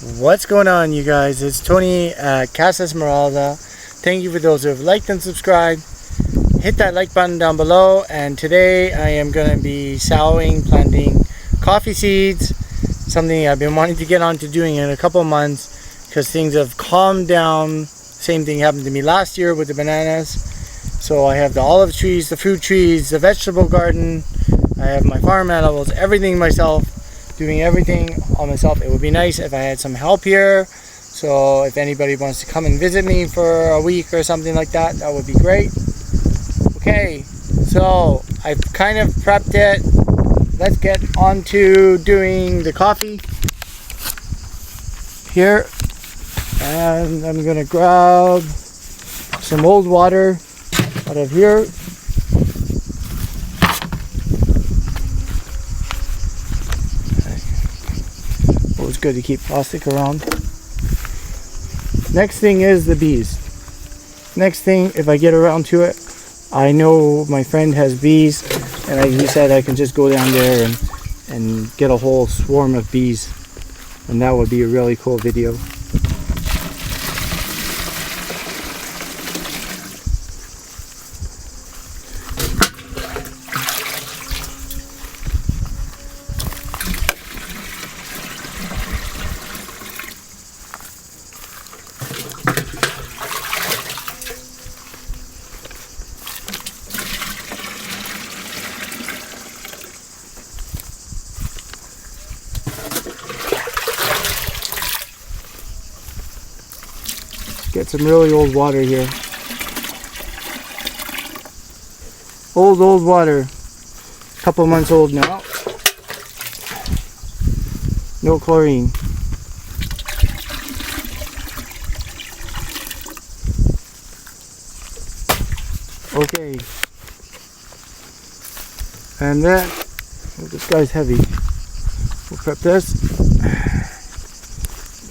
What's going on, you guys? It's Tony at Casa Esmeralda. Thank you for those who have liked and subscribed. Hit that like button down below. And today I am going to be planting coffee seeds. Something I've been wanting to get on to doing in a couple of months because things have calmed down. Same thing happened to me last year with the bananas. So I have the olive trees, the fruit trees, the vegetable garden. I have my farm animals, everything myself. Doing everything on myself. It would be nice if I had some help here, so if anybody wants to come and visit me for a week or something like that, that would be great. Okay, so I've kind of prepped it. Let's get on to doing the coffee here, and I'm gonna grab some old water out of here. It's good to keep plastic around. Next thing is the bees. Next thing, if I get around to it, I know my friend has bees, and he said I can just go down there and get a whole swarm of bees, and that would be a really cool video. Get some really old water here. Old water. A couple months old now. No chlorine. Okay. And then, oh, this guy's heavy. We'll prep this.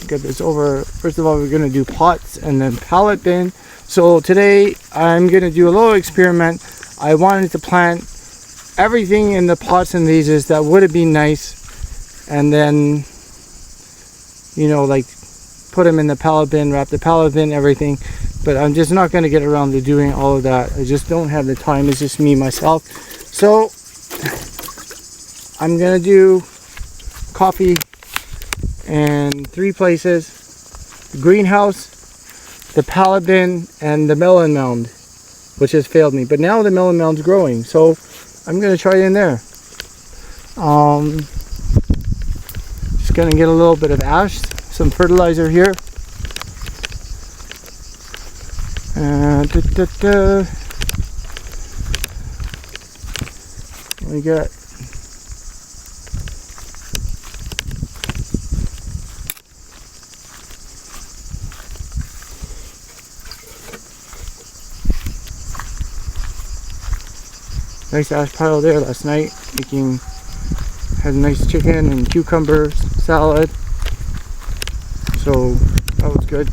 Get this over. First of all, we're going to do pots and then pallet bin. So today I'm going to do a little experiment. I wanted to plant everything in the pots and vases that would have been nice, and then, you know, like put them in the pallet bin, wrap the pallet bin, everything. But I'm just not going to get around to doing all of that. I just don't have the time. It's just me myself. So I'm going to do coffee in 3 places: the greenhouse, the pallet bin, and the melon mound, which has failed me. But now the melon mound's growing, so I'm going to try it in there. Just going to get a little bit of ash, some fertilizer here. We got nice ash pile there last night. Had a nice chicken and cucumber salad, so that was good.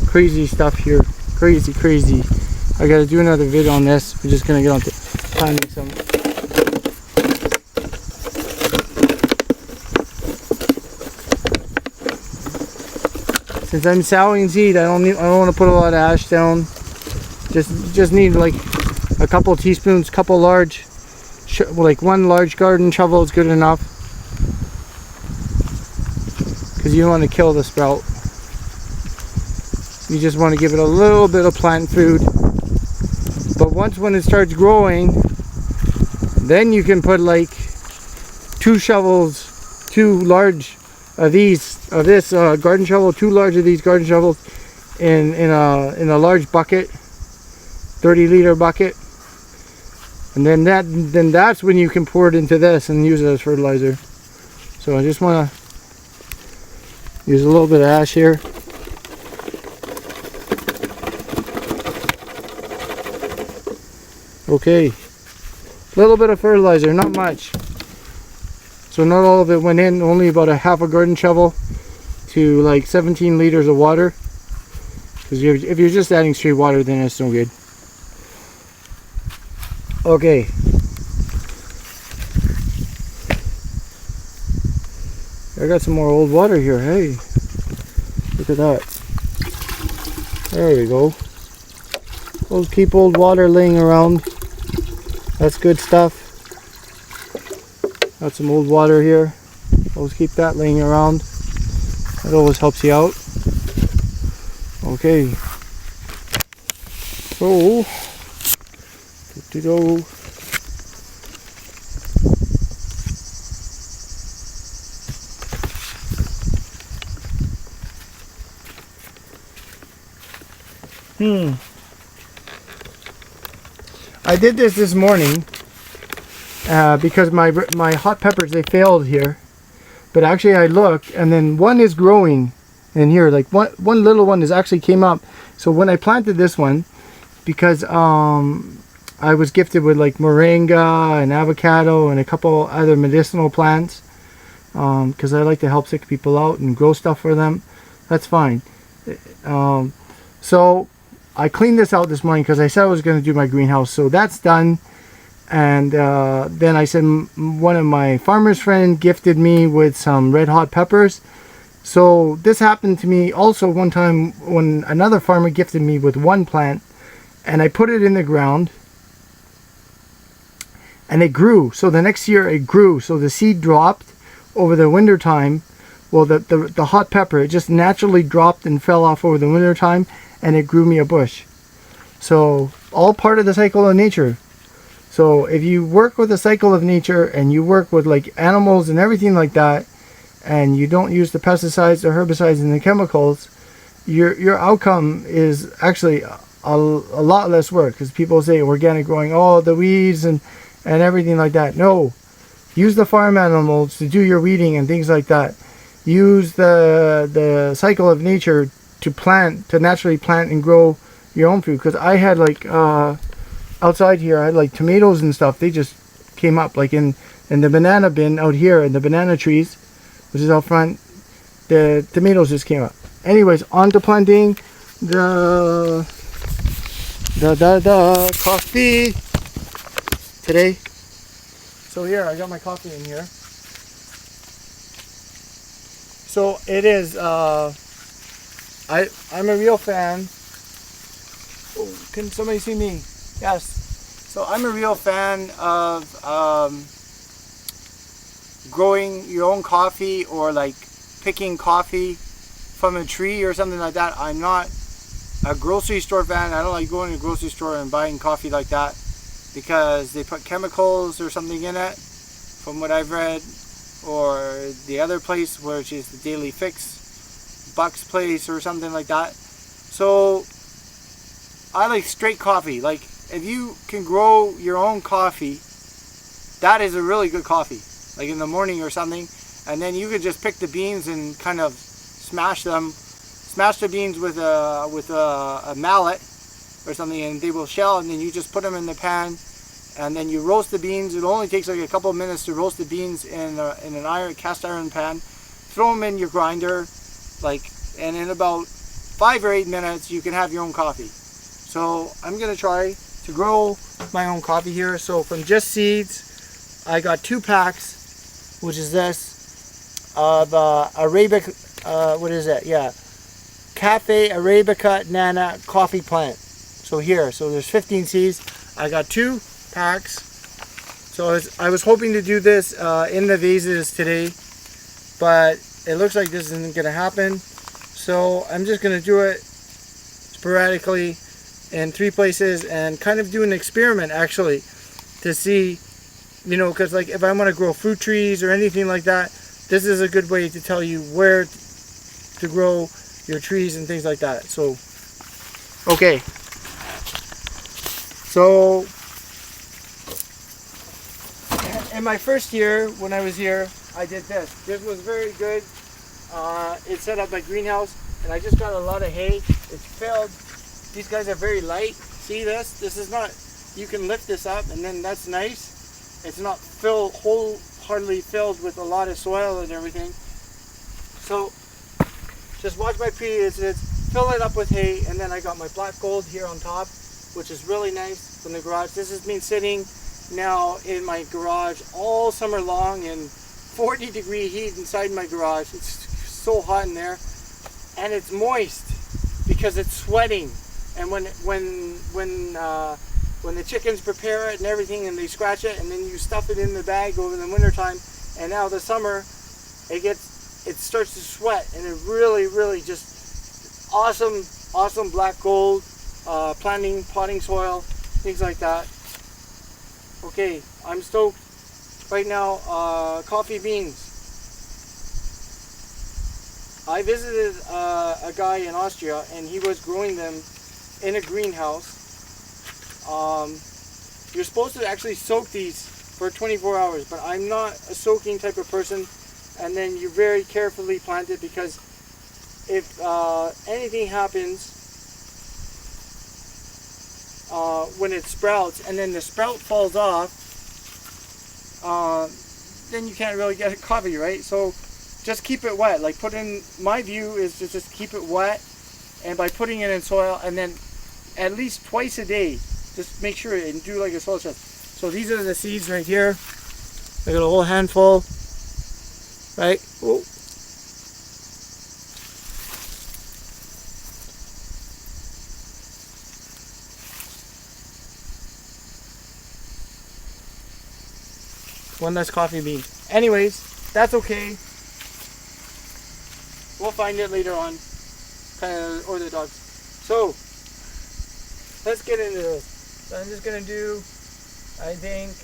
Crazy stuff here, crazy. I gotta do another video on this. We're just gonna get on to planting some. Since I'm sowing seed, I don't want to put a lot of ash down. Just need like a couple teaspoons, couple large, like 1 large garden shovel is good enough, because you don't want to kill the sprout. You just want to give it a little bit of plant food. But when it starts growing, then you can put like 2 shovels, 2 large of this garden shovel, 2 large of these garden shovels in a large bucket, 30-liter bucket, and then that's when you can pour it into this and use it as fertilizer. So I just want to use a little bit of ash here. Okay, a little bit of fertilizer, not much. So not all of it went in, only about a half a garden shovel to like 17 liters of water. Because if you're just adding straight water, then it's no good. Okay. I got some more old water here. Hey, look at that. There we go. We'll keep old water laying around. That's good stuff. Got some old water here. Always keep that laying around. That always helps you out. Okay. So, I did this morning because my hot peppers, they failed here. But actually I looked, and then one is growing in here. Like one little one is actually came up. So when I planted this one, because I was gifted with like moringa and avocado and a couple other medicinal plants, because I like to help sick people out and grow stuff for them. That's fine. So I cleaned this out this morning because I said I was going to do my greenhouse. So that's done. And then I said one of my farmer's friend gifted me with some red hot peppers. So this happened to me also one time when another farmer gifted me with one plant, and I put it in the ground and it grew. So the next year it grew. So the seed dropped over the winter time. Well, the hot pepper, it just naturally dropped and fell off over the winter time, and it grew me a bush. So all part of the cycle of nature. So if you work with the cycle of nature and you work with like animals and everything like that, and you don't use the pesticides, the herbicides, and the chemicals, your outcome is actually a lot less work. Because people say organic growing, oh, the weeds and everything like that. No, use the farm animals to do your weeding and things like that. Use the cycle of nature to naturally plant and grow your own food. Because I had like outside here, I had like tomatoes and stuff. They just came up like in the banana bin out here, in the banana trees, which is out front. The tomatoes just came up. Anyways, on to planting the coffee today. So here, I got my coffee in here. So it is, I'm a real fan. Oh, can somebody see me? Yes. So I'm a real fan of growing your own coffee, or like picking coffee from a tree or something like that. I'm not a grocery store fan. I don't like going to the grocery store and buying coffee like that, because they put chemicals or something in it, from what I've read. Or the other place, which is the Daily Fix, Buck's place or something like that. So I like straight coffee. Like, if you can grow your own coffee, that is a really good coffee. Like in the morning or something, and then you could just pick the beans and kind of smash the beans with a mallet or something, and they will shell, and then you just put them in the pan, and then you roast the beans. It only takes like a couple of minutes to roast the beans in an cast iron pan. Throw them in your grinder, and in about 5 or 8 minutes you can have your own coffee. So I'm gonna try to grow my own coffee here. So from just seeds, I got 2 packs, which is this, of arabica, what is that? Yeah, Cafe Arabica Nana coffee plant. So here, so there's 15 seeds. I got 2 packs. So I was hoping to do this in the vases today, but it looks like this isn't gonna happen. So I'm just gonna do it sporadically in 3 places and kind of do an experiment, actually, to see, because like if I want to grow fruit trees or anything like that, this is a good way to tell you where to grow your trees and things like that. So okay, so in my first year when I was here, I did this. This was very good. It set up my greenhouse, and I just got a lot of hay. It's filled. These guys are very light. See this? This is not, you can lift this up, and then that's nice. It's not wholeheartedly filled with a lot of soil and everything. So just watch my previous, fill it up with hay, and then I got my black gold here on top, which is really nice from the garage. This has been sitting now in my garage all summer long in 40-degree heat inside my garage. It's so hot in there, and it's moist because it's sweating. And when the chickens prepare it and everything, and they scratch it, and then you stuff it in the bag over the winter time, and now the summer, it starts to sweat, and it really just awesome black gold, potting soil, things like that. Okay, I'm stoked. Right now, coffee beans. I visited a guy in Austria, and he was growing them in a greenhouse. You're supposed to actually soak these for 24 hours, but I'm not a soaking type of person. And then you very carefully plant it, because if anything happens when it sprouts and then the sprout falls off, then you can't really get coffee, right? So just keep it wet. Like, my view is to just keep it wet, and by putting it in soil, and then at least twice a day, just make sure and do like a soil test. So these are the seeds right here. I got a whole handful, right? Oh. One less coffee bean. Anyways, that's okay. We'll find it later on, or the dogs. So let's get into this. So I'm just gonna do, I think,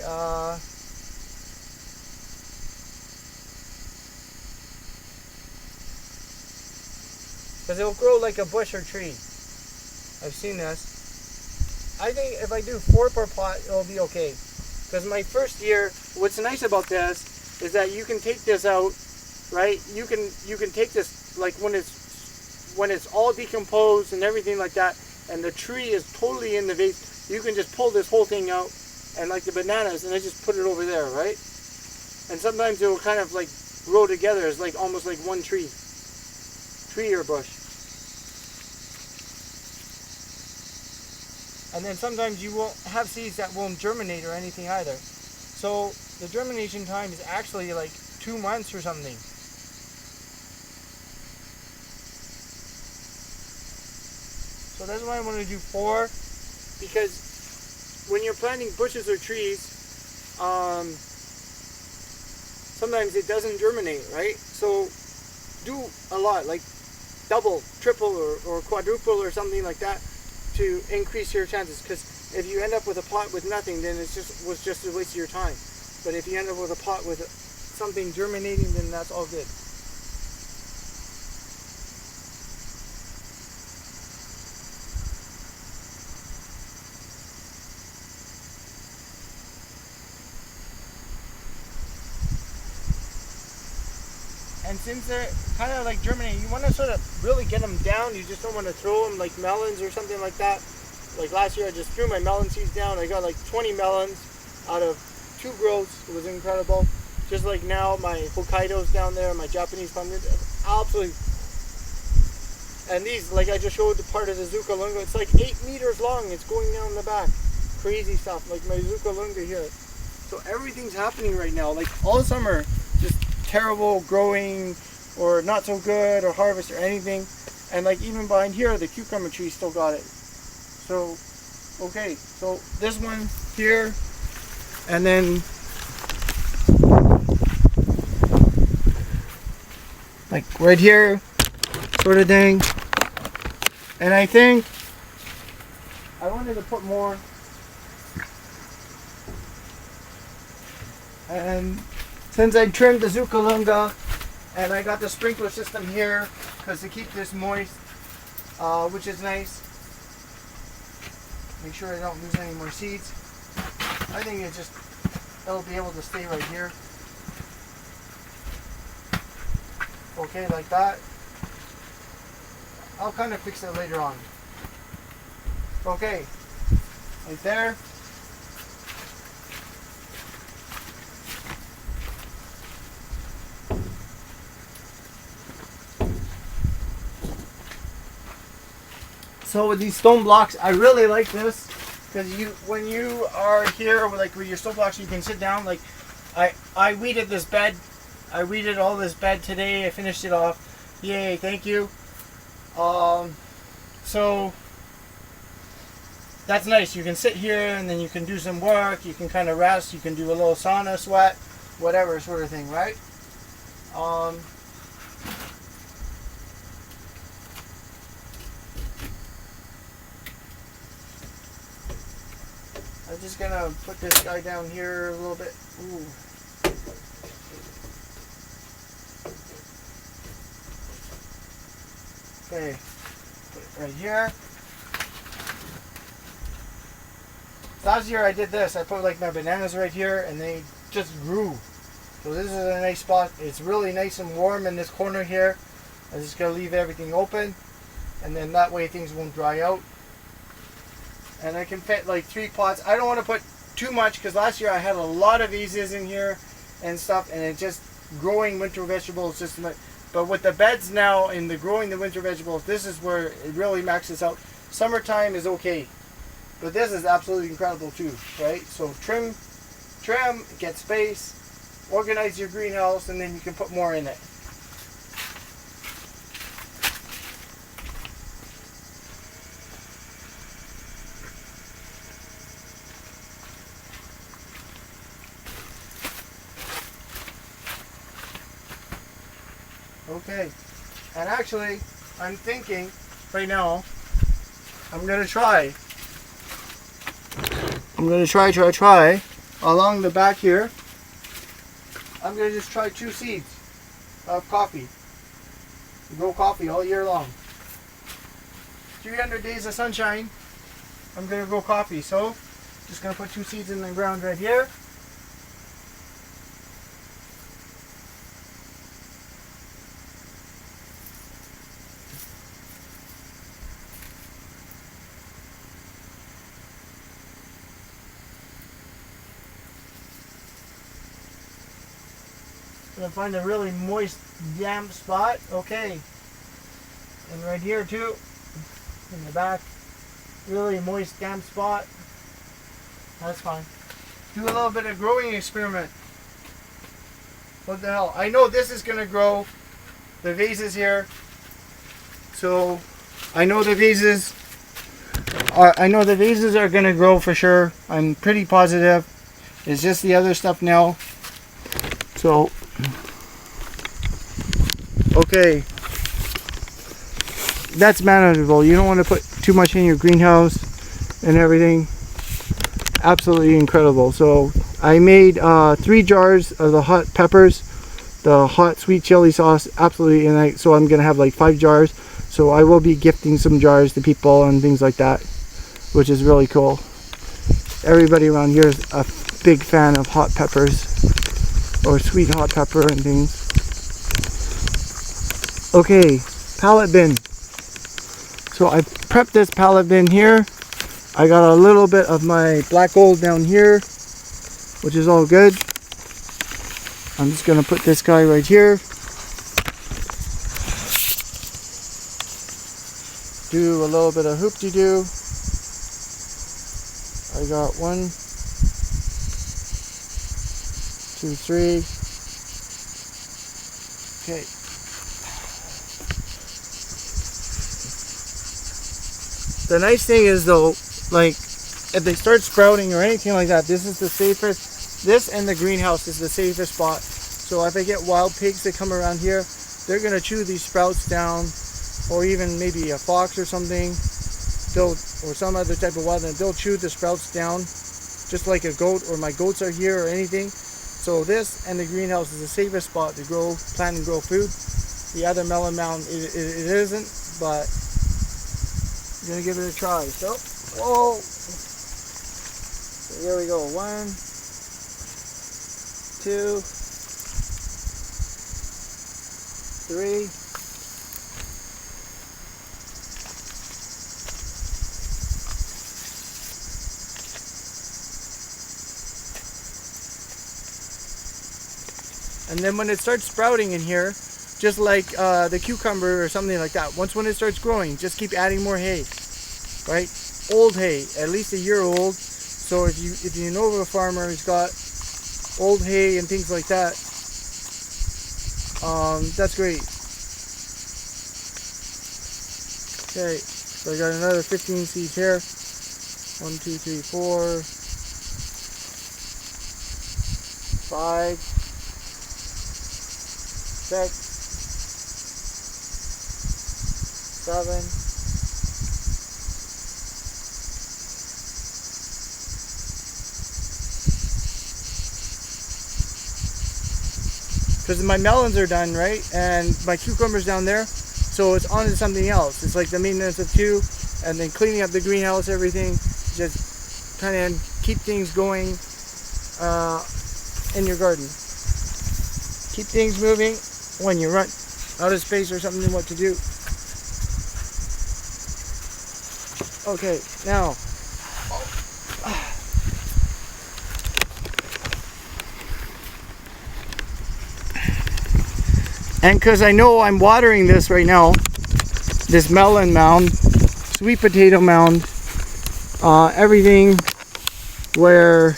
because it'll grow like a bush or tree. I've seen this. I think if I do 4 per pot, it'll be okay. Because my first year, what's nice about this is that you can take this out, right? You can take this, like, when it's all decomposed and everything like that, and the tree is totally in the vase, you can just pull this whole thing out, and like the bananas, and I just put it over there, right? And sometimes it will kind of like grow together as like almost like one tree or bush. And then sometimes you won't have seeds that won't germinate or anything either. So the germination time is actually like 2 months or something. So that's why I want to do 4, because when you're planting bushes or trees, sometimes it doesn't germinate, right? So do a lot, like double, triple, or quadruple or something like that, to increase your chances. Because if you end up with a pot with nothing, then it was just a waste of your time. But if you end up with a pot with something germinating, then that's all good. And since they're kind of like germinating, you want to sort of really get them down. You just don't want to throw them like melons or something like that. Like last year, I just threw my melon seeds down. I got like 20 melons out of 2 grows. It was incredible. Just like now, my Hokkaido's down there, my Japanese pumpkins, absolutely. And these, like I just showed the part of the Zucalunga, it's like 8 meters long. It's going down the back. Crazy stuff, like my Zucalunga here. So everything's happening right now. Like all summer, just terrible growing or not so good or harvest or anything, and like even behind here the cucumber tree still got it. So okay, so this one here, and then like right here sort of thing. And I think I wanted to put more, and since I trimmed the Zucalunga and I got the sprinkler system here because to keep this moist, which is nice. Make sure I don't lose any more seeds. I think it'll be able to stay right here. Okay, like that. I'll kind of fix it later on. Okay, right there. So with these stone blocks, I really like this because when you are here with your stone blocks, you can sit down. Like I weeded this bed I weeded all this bed today. I finished it off. Yay, thank you. So that's nice. You can sit here and then you can do some work. You can kind of rest. You can do a little sauna, sweat, whatever sort of thing, right? I'm just gonna put this guy down here a little bit. Ooh. Okay, put it right here. Last year I did this. I put like my bananas right here and they just grew. So this is a nice spot. It's really nice and warm in this corner here. I'm just going to leave everything open and then that way things won't dry out. And I can fit like 3 pots. I don't want to put too much because last year I had a lot of vases in here and stuff and it just growing winter vegetables. Just but with the beds now and the growing the winter vegetables, this is where it really maxes out. Summertime is okay. But this is absolutely incredible too, right? So trim, get space, organize your greenhouse, and then you can put more in it. Okay, and actually, I'm thinking right now, I'm gonna try along the back here. I'm gonna just try 2 seeds of coffee. Grow coffee all year long. 300 days of sunshine. I'm gonna grow coffee. So, just gonna put 2 seeds in the ground right here. Gonna find a really moist, damp spot. Okay. And right here too, in the back, really moist, damp spot. That's fine. Do a little bit of growing experiment. What the hell? I know this is gonna grow. The vases here. So I know the vases are gonna grow for sure. I'm pretty positive. It's just the other stuff now. So okay, that's manageable. You don't want to put too much in your greenhouse and everything. Absolutely incredible. So I made 3 jars of the hot peppers, the hot sweet chili sauce. Absolutely, and so I'm gonna have like 5 jars. So I will be gifting some jars to people and things like that, which is really cool. Everybody around here is a big fan of hot peppers or sweet hot pepper and things. Okay, pallet bin. So I prepped this pallet bin here. I got a little bit of my black gold down here, which is all good. I'm just gonna put this guy right here. Do a little bit of hoop-de-doo. I got 1, 2, 3. Okay. The nice thing is though, like if they start sprouting or anything like that, this is the safest. This and the greenhouse is the safest spot. So if I get wild pigs that come around here, they're gonna chew these sprouts down, or even maybe a fox or something, or some other type of wild animal. They'll chew the sprouts down, just like a goat, or my goats are here or anything. So this and the greenhouse is the safest spot to plant and grow food. The other melon mound, it isn't, but I'm gonna give it a try. So, whoa! So here we go. 1, 2, 3. And then when it starts sprouting in here, just like the cucumber or something like that, when it starts growing, just keep adding more hay, right? Old hay, at least a year old. So if you know of a farmer who's got old hay and things like that, That's great. Okay, so I got another 15 seeds here. 1, 2, 3, 4, 5, 6, 7. Because my melons are done, right? And my cucumbers down there. So it's on to something else. It's like the maintenance of two, and then cleaning up the greenhouse, everything. Just kind of keep things going in your garden. Keep things moving when you run out of space or something what to do. Okay, now. And because I know I'm watering this right now, this melon mound, sweet potato mound, everything where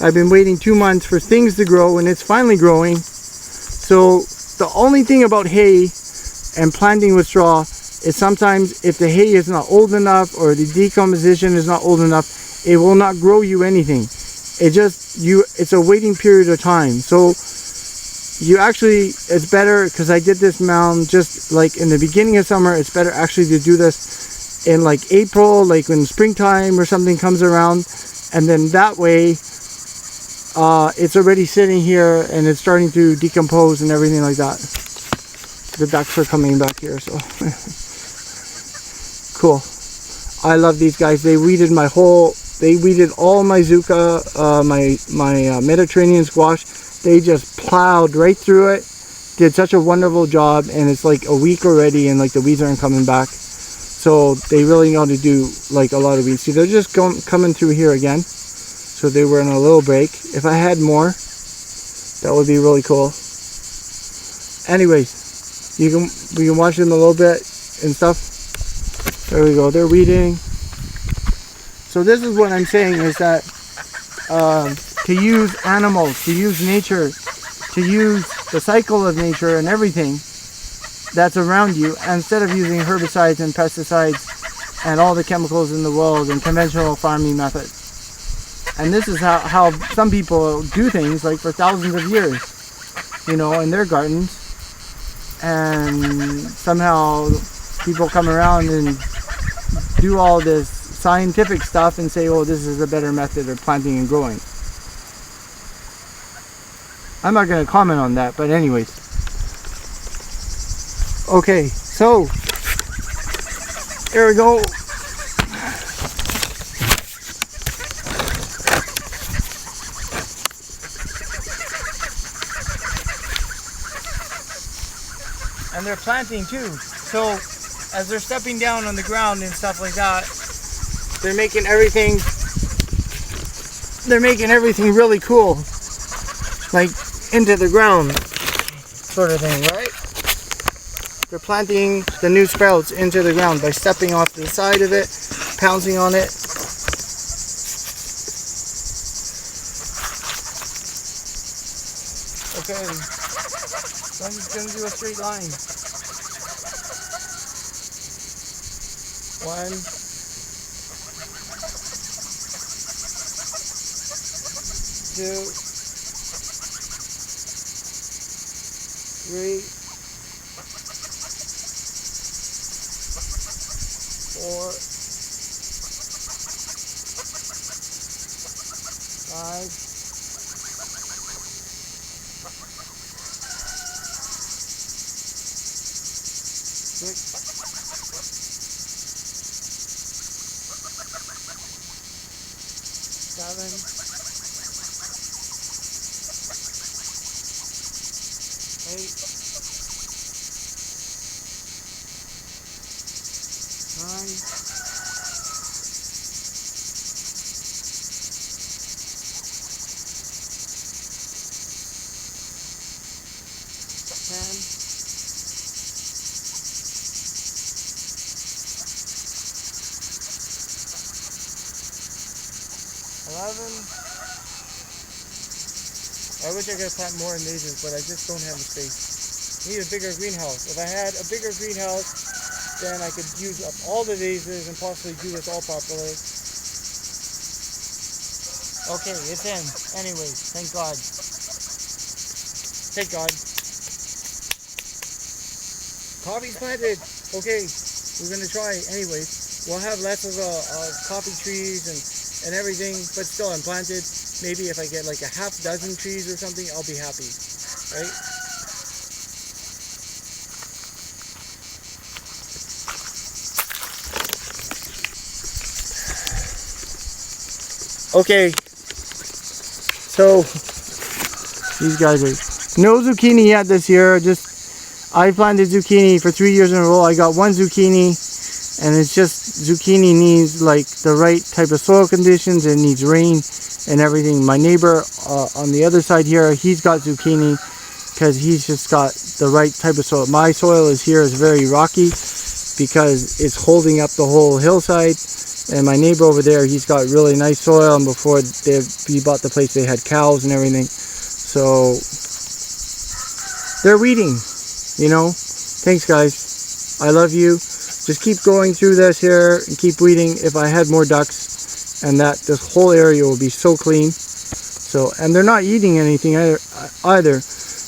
I've been waiting 2 months for things to grow, and it's finally growing. So the only thing about hay and planting with straw is sometimes if the hay is not old enough or the decomposition is not old enough, it will not grow you anything. It's a waiting period of time. So you actually, it's better, because I did this mound just like in the beginning of summer. It's better actually to do this in like April, like when springtime or something comes around, and then that way it's already sitting here and it's starting to decompose and everything like that. The ducks are coming back here, so cool. I love these guys. They weeded all my zucca, my Mediterranean squash. They just plowed right through it, did such a wonderful job, and it's like a week already and like the weeds aren't coming back. So they really know how to do like a lot of weeds. See, they're just coming through here again. So they were in a little break. If I had more, that would be really cool. Anyways, we can watch them a little bit and stuff. There we go, they're weeding. So this is what I'm saying, is that to use animals, to use nature, to use the cycle of nature and everything that's around you, instead of using herbicides and pesticides and all the chemicals in the world and conventional farming methods. And this is how some people do things, like for thousands of years, you know, in their gardens. And somehow people come around and do all this scientific stuff and say, oh, this is a better method of planting and growing. I'm not going to comment on that, but anyways. Okay, so here we go. And they're planting too. So as they're stepping down on the ground and stuff like that, they're making everything really cool. Like into the ground sort of thing, right? They're planting the new sprouts into the ground by stepping off the side of it, pouncing on it. Okay, so I'm just going to do a straight line. 1, 2, 3, 4, 5, 6, 7, 8, 9, 10, 11. I wish I could plant more in mazes, but I just don't have the space. Need a bigger greenhouse. If I had a bigger greenhouse, then I could use up all the vases and possibly do this all properly. Okay, it's in. Anyways, thank God. Thank God. Coffee's planted. Okay, we're gonna try. Anyways, we'll have less of coffee trees and everything, but still, I'm planted. Maybe if I get like a half dozen trees or something, I'll be happy, right? Okay, so these guys are no zucchini yet this year. I planted zucchini for 3 years in a row. I got one zucchini, and it's just zucchini needs like the right type of soil conditions. It needs rain and everything. My neighbor on the other side here, he's got zucchini because he's just got the right type of soil. My soil is very rocky because it's holding up the whole hillside. And my neighbor over there, he's got really nice soil, and before he bought the place, they had cows and everything. So they're weeding, you know. Thanks, guys. I love you. Just keep going through this here and keep weeding. If I had more ducks, and this whole area will be so clean. So, and they're not eating anything either,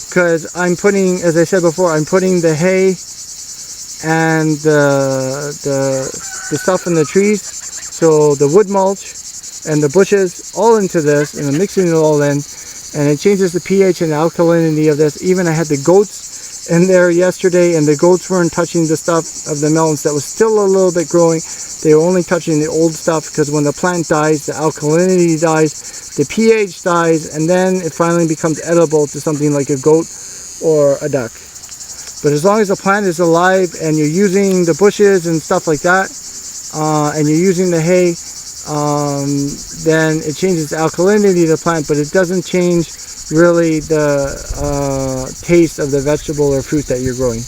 because I'm putting, as I said before, I'm putting the hay and the stuff in the trees. So the wood mulch and the bushes all into this, and I'm mixing it all in, and it changes the pH and the alkalinity of this. Even I had the goats in there yesterday, and the goats weren't touching the stuff of the melons that was still a little bit growing. They were only touching the old stuff, because when the plant dies, the alkalinity dies, the pH dies, and then it finally becomes edible to something like a goat or a duck. But as long as the plant is alive and you're using the bushes and stuff like that, and you're using the hay, then it changes the alkalinity of the plant, but it doesn't change really the taste of the vegetable or fruit that you're growing.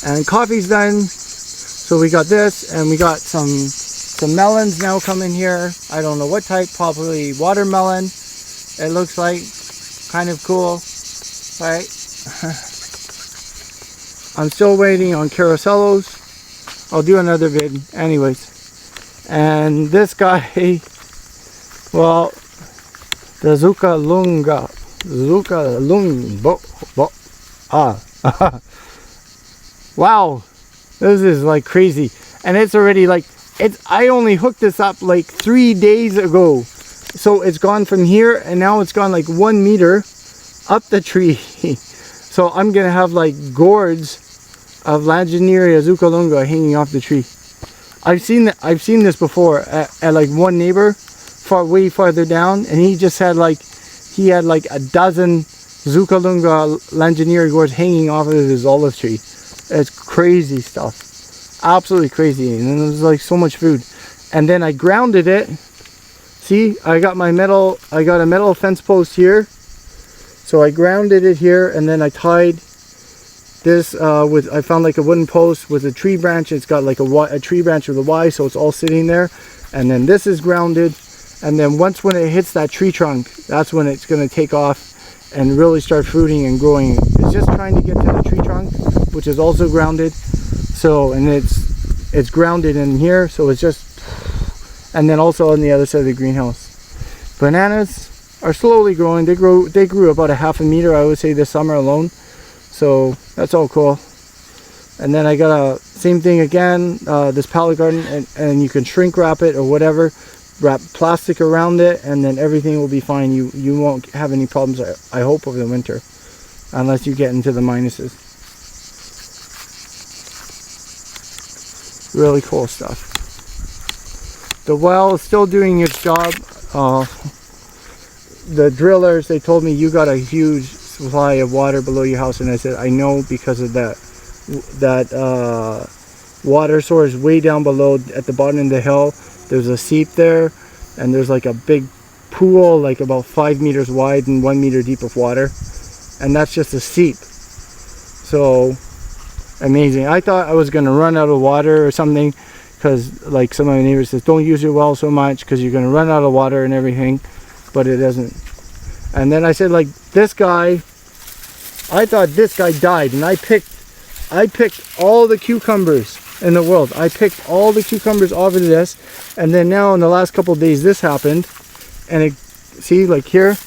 And coffee's done, so we got this, and we got some melons now coming here. I don't know what type, probably watermelon. It looks like kind of cool, right? I'm still waiting on caracellos. I'll do another vid anyways. And this guy, well, the Zuka Lunga wow, this is like crazy. And it's already like, I only hooked this up like 3 days ago. So it's gone from here, and now it's gone like 1 meter up the tree. So I'm gonna have like gourds of Lagenaria zucalunga hanging off the tree. I've seen this before at like one neighbor way farther down, and he had like a dozen zucalunga Lagenaria gourds hanging off of his olive tree. It's crazy stuff, absolutely crazy. And there's like so much food. And then I grounded it. See, I got a metal fence post here, so I grounded it here, and then I tied this I found like a wooden post with a tree branch. It's got like a tree branch with a Y, so it's all sitting there. And then this is grounded, and then when it hits that tree trunk, that's when it's going to take off and really start fruiting and growing. It's just trying to get to the tree trunk, which is also grounded. So, and it's grounded in here, so it's just, and then also on the other side of the greenhouse. Bananas are slowly growing. They grew about a ½ meter, I would say, this summer alone. So that's all cool. And then I got a same thing again, this pallet garden, and you can shrink wrap it or whatever, wrap plastic around it, and then everything will be fine. You won't have any problems, I hope, over the winter, unless you get into the minuses. Really cool stuff. The well is still doing its job. The drillers, they told me you got a huge supply of water below your house, and I said I know, because of that water source way down below at the bottom of the hill. There's a seep there, and there's like a big pool like about 5 meters wide and 1 meter deep of water, and that's just a seep. So amazing. I thought I was gonna run out of water or something, because like some of my neighbors says, don't use your well so much because you're gonna run out of water and everything, but it doesn't. And then I said, like, this guy, I thought this guy died, and I picked all the cucumbers in the world. I picked all the cucumbers off of this, and then now in the last couple of days this happened, and it, see, like here,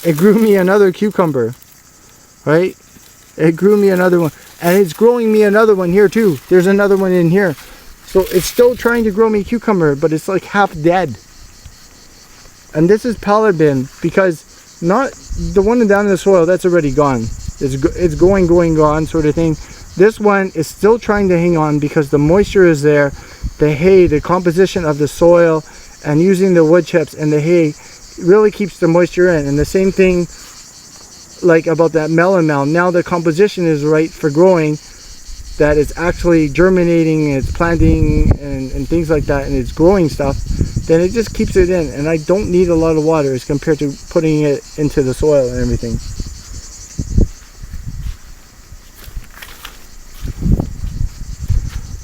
it grew me another cucumber, right? It grew me another one, and it's growing me another one here too. There's another one in here. So it's still trying to grow me a cucumber, but it's like half dead. And this is pallet bin, because not the one down in the soil, that's already gone. It's going, gone sort of thing. This one is still trying to hang on because the moisture is there. The hay, the composition of the soil, and using the wood chips and the hay really keeps the moisture in. And the same thing like about that melon mound. Now the composition is right for growing, that it's actually germinating, it's planting and things like that, and it's growing stuff, then it just keeps it in. And I don't need a lot of water as compared to putting it into the soil and everything.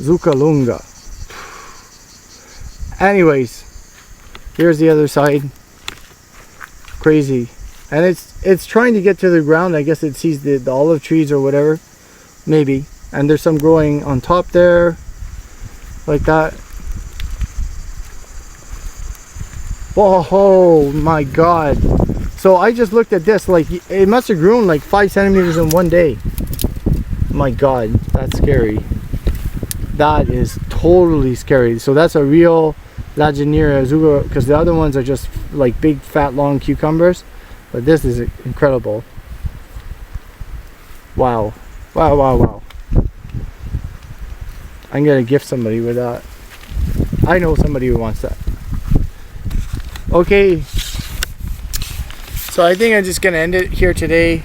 Zucalunga. Anyways, here's the other side. Crazy. And it's trying to get to the ground. I guess it sees the olive trees or whatever, maybe. And there's some growing on top there, like that. Oh my god. So I just looked at this, like it must have grown like 5 centimeters in one day. My god, that's scary. That is totally scary. So that's a real Lagenaria Azuga, because the other ones are just like big fat long cucumbers, but this is incredible. Wow. Wow, wow, wow. I'm gonna gift somebody with that. I know somebody who wants that. Okay, so I think I'm just gonna end it here today.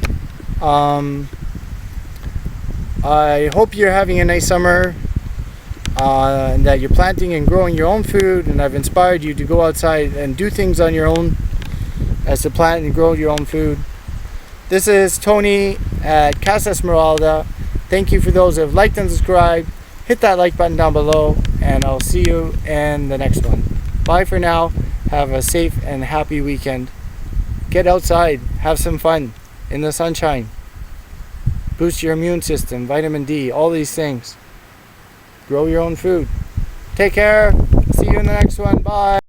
I hope you're having a nice summer, and that you're planting and growing your own food, and I've inspired you to go outside and do things on your own as to plant and grow your own food. This is Tony at Casa Esmeralda. Thank you for those who have liked and subscribed. Hit that like button down below, and I'll see you in the next one. Bye for now. Have a safe and happy weekend. Get outside, have some fun in the sunshine. Boost your immune system, vitamin D, all these things. Grow your own food. Take care. See you in the next one. Bye.